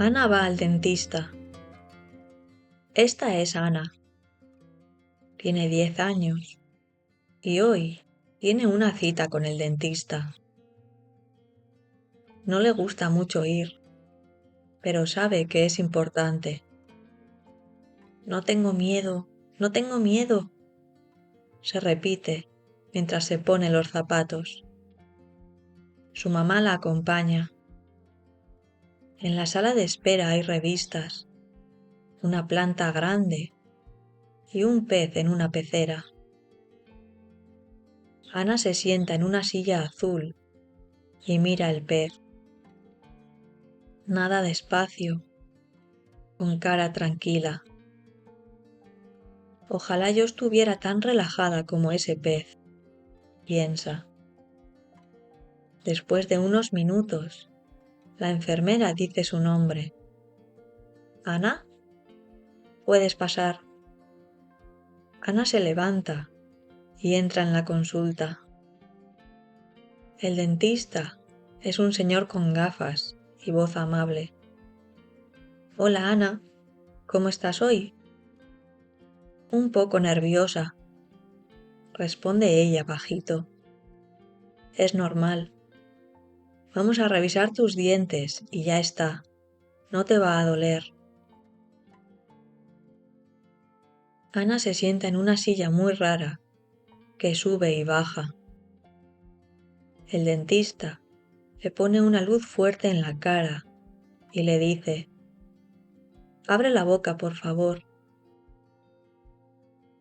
Ana va al dentista. Esta es Ana. Tiene 10 años y hoy tiene una cita con el dentista. No le gusta mucho ir, pero sabe que es importante. No tengo miedo, no tengo miedo, se repite mientras se pone los zapatos. Su mamá la acompaña. En la sala de espera hay revistas, una planta grande y un pez en una pecera. Ana se sienta en una silla azul y mira el pez. Nada despacio, con cara tranquila. Ojalá yo estuviera tan relajada como ese pez, piensa. Después de unos minutos, la enfermera dice su nombre. ¿Ana? ¿Puedes pasar? Ana se levanta y entra en la consulta. El dentista es un señor con gafas y voz amable. Hola Ana, ¿cómo estás hoy? Un poco nerviosa, responde ella bajito. Es normal. Vamos a revisar tus dientes y ya está. No te va a doler. Ana se sienta en una silla muy rara, que sube y baja. El dentista le pone una luz fuerte en la cara y le dice: Abre la boca, por favor.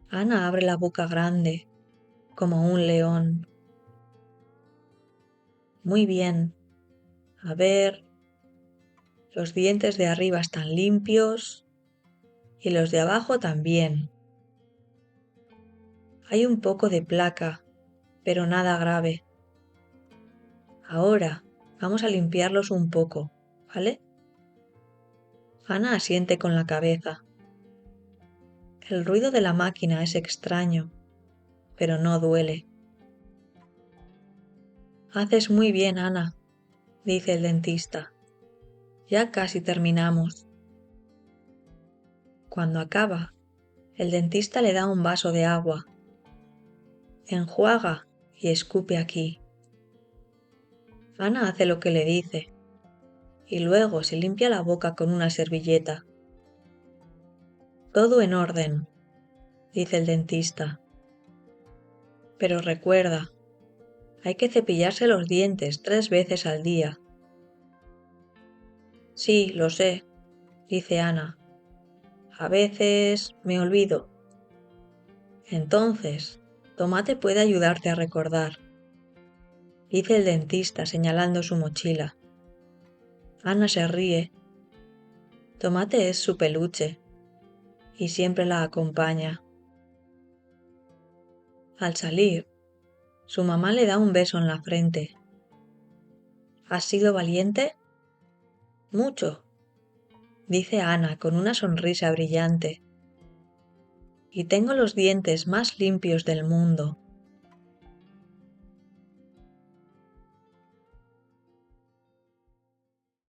Ana abre la boca grande, como un león. Muy bien. A ver, los dientes de arriba están limpios y los de abajo también. Hay un poco de placa, pero nada grave. Ahora vamos a limpiarlos un poco, ¿vale? Ana asiente con la cabeza. El ruido de la máquina es extraño, pero no duele. Haces muy bien, Ana, dice el dentista. Ya casi terminamos. Cuando acaba, el dentista le da un vaso de agua. Enjuaga y escupe aquí. Ana hace lo que le dice y luego se limpia la boca con una servilleta. Todo en orden, dice el dentista. Pero recuerda, hay que cepillarse los dientes 3 veces al día. Sí, lo sé, dice Ana. A veces me olvido. Entonces, Tomate puede ayudarte a recordar, dice el dentista señalando su mochila. Ana se ríe. Tomate es su peluche y siempre la acompaña. Al salir, su mamá le da un beso en la frente. ¿Has sido valiente? Mucho, dice Ana con una sonrisa brillante. Y tengo los dientes más limpios del mundo.